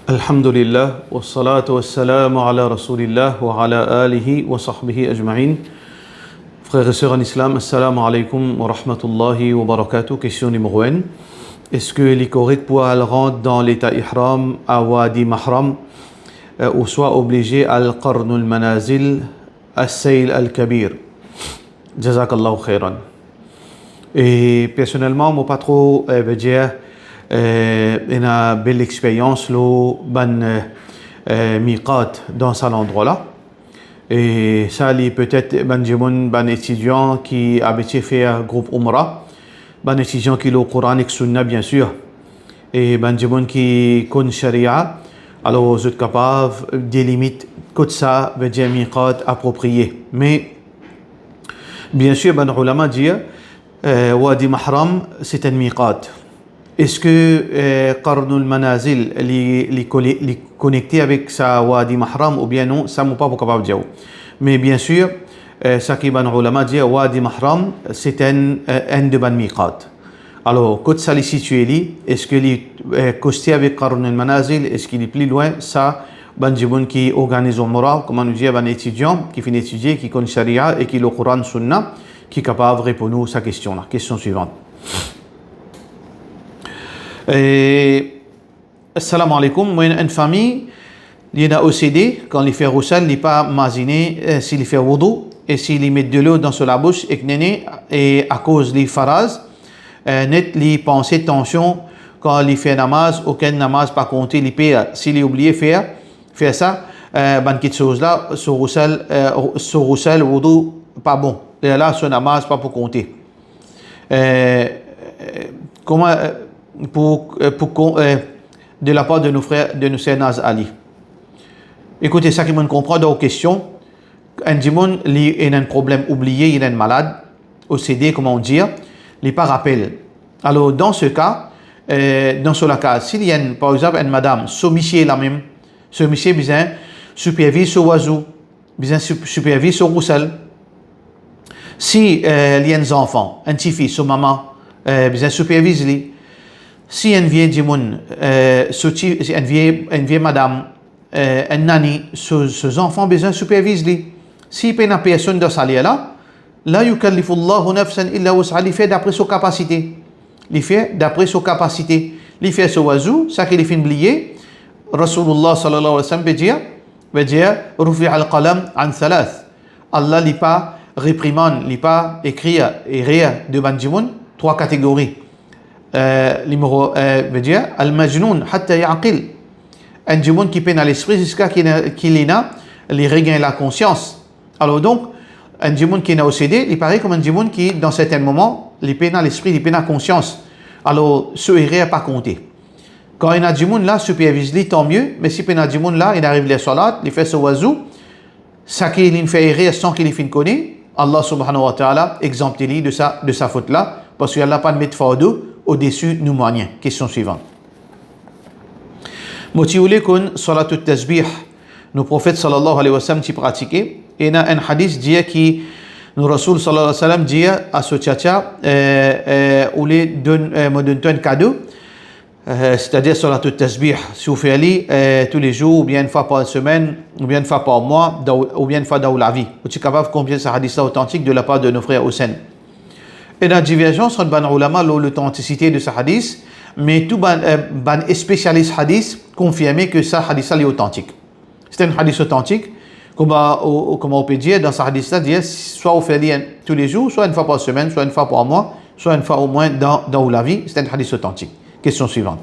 الحمد لله والصلاة والسلام على رسول الله وعلى آله وصحبه أجمعين. Frères et sœurs en islam, assalamu alaikum wa rahmatullahi wa barakatuh. Question numéro 1. Est-ce que les corrects pour aller rentrer dans l'état ihram à Wadi Mahram ou soit obligé à Al-Qarn al-Manazil Al-Sayl al-Kabir? Jazakallahu khairan. Et personnellement, moi pas trop veut dire une belle expérience lo ban miqat dans cet endroit-là. Et ça, peut-être ban étudiant qui a fait un groupe Umrah, ban étudiant qui est au Coran et Sunna bien sûr, et ban qui connaît Sharia, alors vous êtes capable des limites que ça veut dire miqat approprié. Mais bien sûr, ban ulama dit Wadi Mahram c'est un miqat. Est-ce que Qarn al-Manazil est connecté avec sa Wadi Mahram ou bien non? Ça ne m'a pas capable de dire. Mais bien sûr, ça qui est ban ulama dit Wadi Mahram c'est un de ban miqat. Alors, quand ça est situé, est-ce qu'il est costé avec Qarn al-Manazil? Est-ce qu'il est plus loin? Ça, ban jibun qui organise Umrah, comment nous dire, ban étudiant qui finit d'étudier, qui connaît Sharia et qui le Coran Sunna, qui est capable de répondre à sa question-là. Question suivante. Assalamu alaikum. Moi, une famille, il y a OCD, quand il fait roussel, il n'est pas maziné, s'il fait wudu, et s'il met de l'eau dans la bouche, et à cause des faraz, net, les pensées, tension, quand il fait namaz, aucun namaz pas compté, il paye, s'il est oublié faire ça, ban quelque chose là, sur roussel, wudu, pas bon. Et là, ce namaz pas pour compter. Comment, de la part de nos frères, de nos sœurs Naz Ali. Écoutez, ça qui me comprend dans vos questions. Un dimon, il a un problème oublié, il est malade, OCD, comment on dit, il pas rappel. Alors, dans ce cas, s'il y a, par exemple, une madame, ce monsieur la même, ce monsieur besoin supervise ce oiseau, besoin supervise ce roussel. Si il y a un enfant, un petit-fils, ce maman, besoin supervise lui. Si un vieil dimoun, une vieille madame, un nani, ces enfants besoin supervise lui. Si il n'y a personne dans sa là, la yukallifullahu nafsan illa wus'aha, il fait d'après sa capacité. Il fait d'après sa capacité. Il fait ce oiseau, ça qu'il fait oublier. Rasulullah sallallahu alayhi wa sallam veut dire, rufi al-qalam an thalath. Allah n'est pas réprimande, n'est pas écrit et rire de bandimoun, 3 catégories. Numéro veut dire al-majnoun hatta ya'qil, un djimoun qui peine à l'esprit jusqu'à qu'il ait les regagne la conscience. Alors donc un djimoun qui est OCD, il paraît comme un djimoun qui dans certains moments il peine à l'esprit, il peine à conscience. Alors ce erreur pas compté. Quand il y a un djimoun là supervise lui tant mieux, mais si peine à djimoun là il arrive les salat, il fait ce oiseau, ça qu'il fait erreur sans qu'il fin connaît, Allah subhanahu wa ta'ala exempte lui de sa faute là, parce qu'il n'y a pas de mettre fardeau au-dessus nous moyens. Question suivante. Motivoulé qu'on salatut tasbih, nos prophètes sallallahu alayhi wa sallam qui pratiquaient, et il y a un hadith dit qui nous Rasul sallallahu alayhi wa sallam dit à ce tchatcha où les me donne un cadeau, c'est-à-dire salatut tasbih, si vous faites tous les jours, ou bien une fois par semaine, ou bien une fois par mois, ou bien une fois dans la vie. Vous êtes capable de combien ce hadith authentique de la part de nos frères Hussein. Et la divergence entre ban ulama l'authenticité de ce hadith, mais tout ban spécialiste hadith confirmé que ce hadith est authentique. C'est un hadith authentique, comme on peut dire dans ce hadith là, soit on fait tous les jours, soit une fois par semaine, soit une fois par mois, soit une fois au moins dans la vie. C'est un hadith authentique. Question suivante.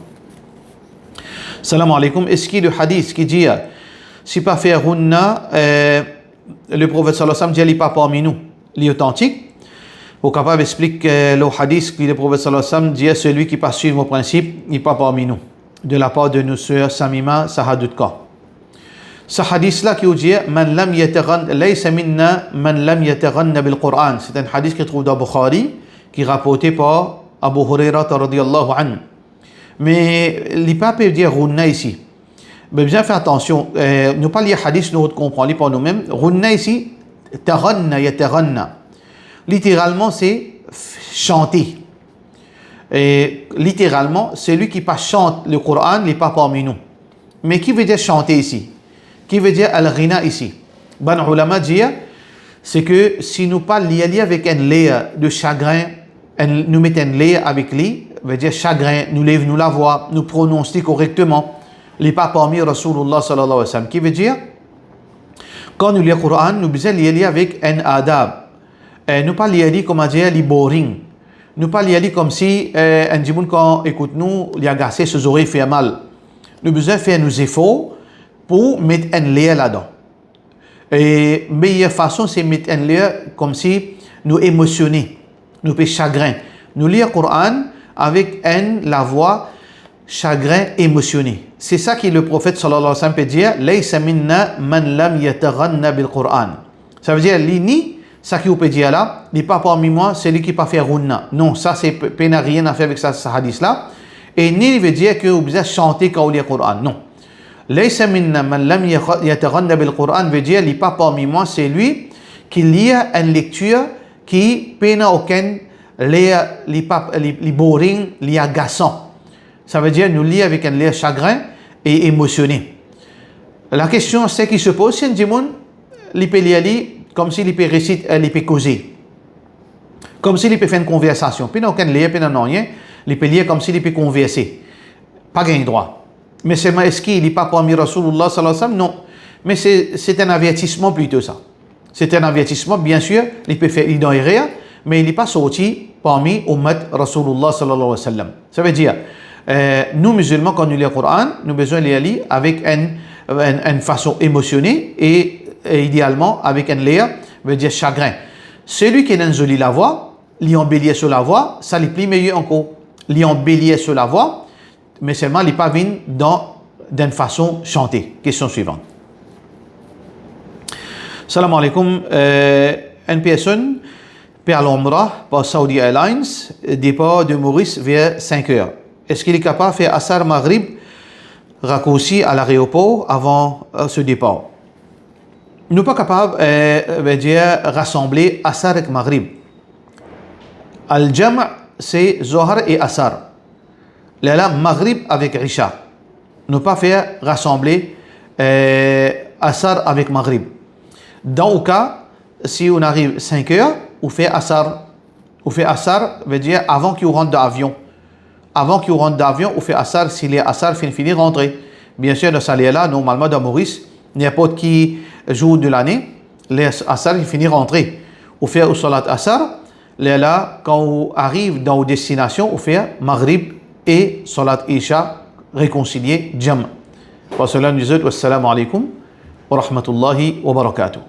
Salam alaikum. Est-ce qu'il y a le hadith qui dit si pas faire runna, le prophète sallallahu alayhi wa sallam dit il n'est pas parmi nous, il est authentique? Au capable explique le hadith que le prophète sallallahu alayhi wa sallam dit celui qui pas suivre mon principe, il n'est pas parmi nous. De la part de nos sœurs Samima Sahadutka. Ce hadith là qui dit man lam yataghanna laysa minna man lam yataghanna bil Qur'an. C'est un hadith qui trouve dans Bukhari qui est rapporté par Abu Hurairah radhiyallahu anhu. Mais les papes peuvent dire runna ici. Mais bien faire attention, nous pas lire hadith, nous comprenons par nous-mêmes. Runna ici, taghanna yataghanna. Littéralement, c'est chanter. Et littéralement, celui qui pas chante le Coran n'est pas parmi nous. Mais qui veut dire chanter ici? Qui veut dire al-ghina ici? Ben, ulama dit, c'est que si nous parlons lié avec un lait de chagrin, nous mettons un lait avec lui, veut dire chagrin, nous lève nous la voix, nous prononcer correctement, les pas parmi Rasulullah sallallahu alayhi wa sallam. Qui veut dire, quand nous lisons le Coran, nous besoin lier avec un adab. Nous pas lier comme dire les boring. Nous pas lier comme si un djimoun quand écoute nous, il a gassé ses oreilles fait mal. Nous besoin faire nos efforts pour mettre un lien là-dedans. Et meilleure façon, c'est mettre un lien comme si nous émotionner, nous fait chagrin. Nous lire le Coran avec la voix chagrin émotionné. C'est ça que le prophète sallallahu alayhi wa sallam peut dire, laysa minna man lam yataghanna bil Qur'an. Ça veut dire, ni ça qui peut dire là, n'est pas parmi moi, c'est lui qui pas faire runna. Non, ça c'est n'a rien à faire avec ça, ce hadith là. Et ni veut dire que vous devez chanter quand vous lisez le Coran. Non. Laysa minna man lam yataghanna bil Qur'an veut dire, n'est pas parmi moi, c'est lui qui lit une lecture qui n'a aucun les boring, les agaçant. Ça veut dire nous lire avec un lien chagrin et émotionné. La question c'est qui se pose, c'est un djimoun, il peut lire comme s'il peut réciter, il peut causer. Comme s'il peut faire une conversation. Puis il n'a aucun lien, puis il n'a rien. Il peut lire comme s'il peut converser. Pas gain droit. Mais c'est est-ce qu'il n'est pas parmi Rasulullah sallallahu alayhi wa sallam? Non. Mais c'est un avertissement plutôt ça. C'est un avertissement, bien sûr, il peut faire, il n'en rien, mais il n'est pas sorti parmi Ummat Rasulullah sallallahu alayhi wa sallam. Ça veut dire, nous musulmans, quand nous lisons le Coran, nous avons besoin de le lire avec une façon émotionnée et idéalement avec un lien, veut dire chagrin. Celui qui est joli la voix, lui embellir sur la voix, ça lui plaît mieux encore. Lui embellir sur la voix, mais seulement il n'est pas venu d'une façon chantée. Question suivante. Salam alaikum. Une personne perd l'Umrah par Saudi Airlines, départ de Maurice vers 5 heures. Est-ce qu'il est capable de faire Asar Maghrib raccourci à l'aéroport avant ce départ? Nous ne sommes pas capables de rassembler Asar et Maghrib. Al-Jam' c'est Zohar et Asar. Là, Maghrib avec Isha. Nous ne pouvons pas faire rassembler Asar avec Maghrib. Dans le cas, si on arrive 5 heures, on fait Asar. On fait Asar veut dire avant qu'il rentre d'avion. Avant qu'il rentre d'avion, on fait Asar. Si les Asar finit rentrer. Bien sûr, dans ce là normalement, dans Maurice, n'importe qui jour de l'année, les Asar finit rentrer. On fait au Salat Asar. Là, quand on arrive dans une destination, on fait Maghrib et Salat Isha réconcilié Jam. Wa salam wa salam alaikum wa rahmatullahi wa barakatuh.